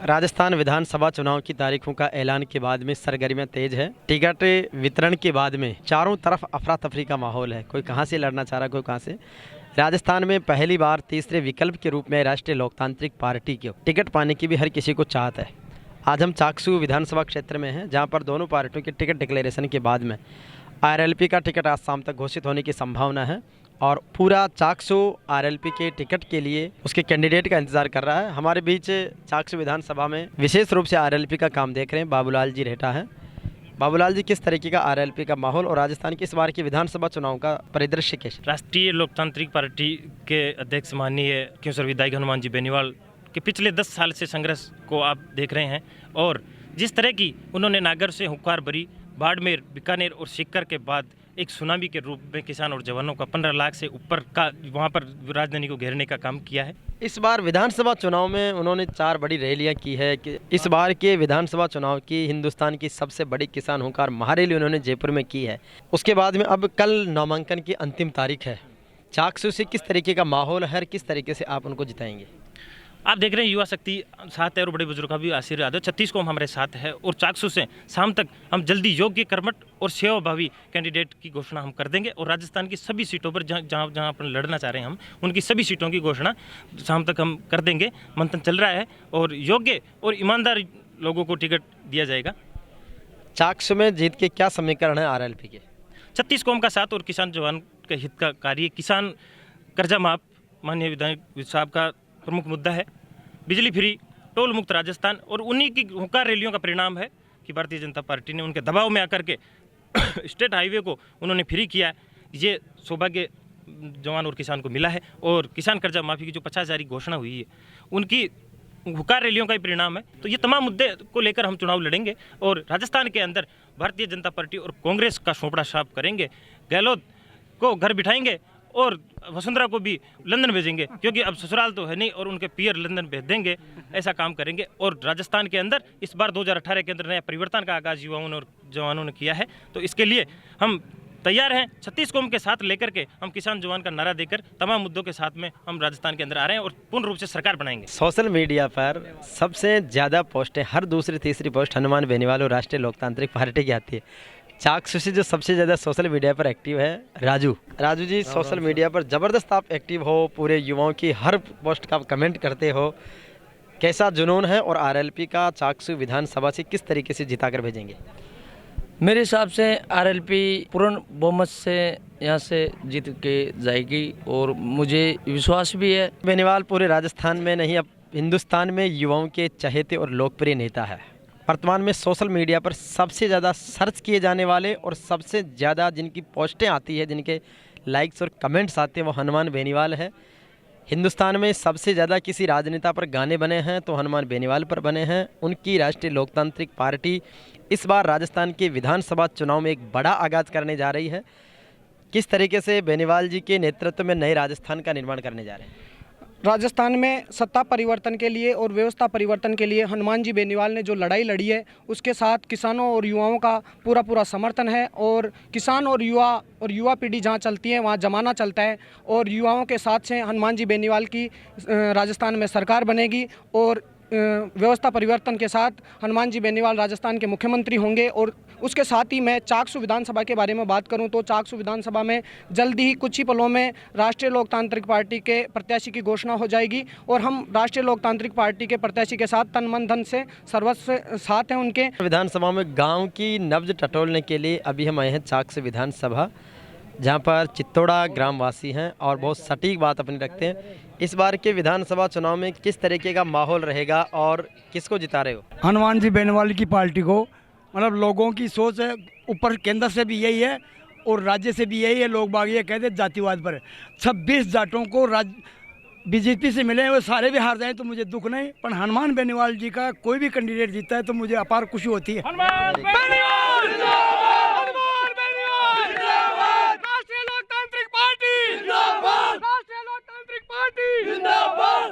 राजस्थान विधानसभा चुनाव की तारीखों का ऐलान के बाद में सरगर्मियां तेज है। टिकट वितरण के बाद में चारों तरफ अफरा तफरी का माहौल है। कोई कहां से लड़ना चाह रहा, कोई कहां से। राजस्थान में पहली बार तीसरे विकल्प के रूप में राष्ट्रीय लोकतांत्रिक पार्टी की टिकट पाने की भी हर किसी को चाहत है। आज हम चाकसू विधानसभा क्षेत्र में हैं, जहां पर दोनों पार्टियों के टिकट डिक्लेरेशन के बाद में आरएलपी का टिकट आज शाम तक घोषित होने की संभावना है और पूरा चाकसू आरएलपी के टिकट के लिए उसके कैंडिडेट का इंतजार कर रहा है। हमारे बीच चाकसू विधानसभा में विशेष रूप से आरएलपी का काम देख रहे हैं बाबूलाल जी रेठा है। बाबूलाल जी, किस तरीके का आरएलपी का माहौल और राजस्थान की इस बार की विधानसभा चुनाव का परिदृश्य कैसे? राष्ट्रीय लोकतांत्रिक पार्टी के अध्यक्ष माननीय क्योंसर विधायक हनुमान जी बेनीवाल के पिछले 10 साल से संघर्ष को आप देख रहे हैं और जिस तरह की उन्होंने नागर से हुंकार भरी बाड़मेर, बीकानेर और सीकर के बाद एक सुनामी के रूप में किसान और जवानों का 15 लाख से ऊपर का वहां पर राजधानी को घेरने का काम किया है। इस बार विधानसभा चुनाव में उन्होंने 4 बड़ी रैलियां की है कि इस बार के विधानसभा चुनाव की हिंदुस्तान की सबसे बड़ी किसान हुंकार महारैली उन्होंने जयपुर में की है। उसके बाद में अब कल नामांकन की अंतिम तारीख है। चाकसू से किस तरीके का माहौल है, किस तरीके से आप उनको जिताएंगे? आप देख रहे हैं युवा शक्ति साथ है और बड़े बुजुर्ग का भी आशीर्वाद है। 36 को हमारे साथ है और चाकसू से शाम तक हम जल्दी योग्य, कर्मठ और सेवाभावी कैंडिडेट की घोषणा हम कर देंगे और राजस्थान की सभी सीटों पर जहां अपन लड़ना चाह रहे हैं हम उनकी सभी सीटों की घोषणा शाम तक हम कर देंगे। मंथन चल रहा है और योग्य और ईमानदार लोगों को टिकट दिया जाएगा। चाकसू में जीत के क्या समीकरण है आरएलपी के? 36 कौम का साथ और किसान जवान के हित का कार्य, किसान कर्जा माफ माननीय विधायक साहब का प्रमुख मुद्दा है, बिजली फ्री, टोल मुक्त राजस्थान और उन्हीं की हुंकार रैलियों का परिणाम है कि भारतीय जनता पार्टी ने उनके दबाव में आकर के स्टेट हाईवे को उन्होंने फ्री किया। ये सौभाग्य जवान और किसान को मिला है और किसान कर्जा माफी की जो 50,000 की घोषणा हुई है उनकी हुंकार रैलियों का ही परिणाम है। तो ये तमाम मुद्दे को लेकर हम चुनाव लड़ेंगे और राजस्थान के अंदर भारतीय जनता पार्टी और कांग्रेस का सोपड़ा साफ करेंगे। गहलोत को घर बिठाएंगे और वसुंधरा को भी लंदन भेजेंगे, क्योंकि अब ससुराल तो है नहीं और उनके पियर लंदन भेज देंगे। ऐसा काम करेंगे और राजस्थान के अंदर इस बार 2018 के अंदर नया परिवर्तन का आगाज युवाओं ने और जवानों ने किया है। तो इसके लिए हम तैयार हैं। 36 कौम के साथ लेकर के हम किसान जवान का नारा देकर तमाम मुद्दों के साथ में हम राजस्थान के अंदर आ रहे हैं और पूर्ण रूप से सरकार बनाएंगे। सोशल मीडिया पर सबसे ज़्यादा पोस्टें, हर दूसरी तीसरी पोस्ट हनुमान बेनीवाल और राष्ट्रीय लोकतांत्रिक पार्टी की आती है। चाकसू से जो सबसे ज़्यादा सोशल मीडिया पर एक्टिव है राजू जी, सोशल मीडिया पर ज़बरदस्त आप एक्टिव हो, पूरे युवाओं की हर पोस्ट का आप कमेंट करते हो। कैसा जुनून है और आरएलपी का चाकसू विधानसभा से किस तरीके से जिता कर भेजेंगे? मेरे हिसाब से आरएलपी पूर्ण बहुमत से यहाँ से जीत के जाएगी और मुझे विश्वास भी है। बेनीवाल पूरे राजस्थान में नहीं, अब हिंदुस्तान में युवाओं के चहेते और लोकप्रिय नेता है। वर्तमान में सोशल मीडिया पर सबसे ज़्यादा सर्च किए जाने वाले और सबसे ज़्यादा जिनकी पोस्टें आती है, जिनके लाइक्स और कमेंट्स आते हैं, वो हनुमान बेनीवाल है। हिंदुस्तान में सबसे ज़्यादा किसी राजनेता पर गाने बने हैं तो हनुमान बेनीवाल पर बने हैं। उनकी राष्ट्रीय लोकतांत्रिक पार्टी इस बार राजस्थान के विधानसभा चुनाव में एक बड़ा आगाज़ करने जा रही है। किस तरीके से बेनीवाल जी के नेतृत्व में नए राजस्थान का निर्माण करने जा रहे हैं? राजस्थान में सत्ता परिवर्तन के लिए और व्यवस्था परिवर्तन के लिए हनुमान जी बेनीवाल ने जो लड़ाई लड़ी है उसके साथ किसानों और युवाओं का पूरा समर्थन है और किसान और युवा पीढ़ी जहां चलती है वहां जमाना चलता है और युवाओं के साथ से हनुमान जी बेनीवाल की राजस्थान में सरकार बनेगी और व्यवस्था परिवर्तन के साथ हनुमान जी बेनीवाल राजस्थान के मुख्यमंत्री होंगे। और उसके साथ ही मैं चाकसू विधानसभा के बारे में बात करूं तो चाकसू विधानसभा में जल्दी ही कुछ ही पलों में राष्ट्रीय लोकतांत्रिक पार्टी के प्रत्याशी की घोषणा हो जाएगी और हम राष्ट्रीय लोकतांत्रिक पार्टी के प्रत्याशी के साथ तन मन धन से सर्वस्व साथ हैं उनके। विधानसभा में गाँव की नब्ज टटोलने के लिए अभी हम आए हैं चाकसू विधानसभा, जहाँ पर चित्तौड़ा ग्रामवासी हैं और बहुत सटीक बात अपनी रखते हैं। इस बार के विधानसभा चुनाव में किस तरीके का माहौल रहेगा और किसको जिता रहे हो? हनुमान जी बेनीवाल की पार्टी को, मतलब लोगों की सोच है ऊपर केंद्र से भी यही है और राज्य से भी यही है। लोग बाग ये कहते हैं जातिवाद पर 26 जाटों को बीजेपी से मिले, वो सारे भी हार जाए तो मुझे दुख नहीं, पर हनुमान बेनीवाल जी का कोई भी कैंडिडेट जीता है तो मुझे अपार खुशी होती है।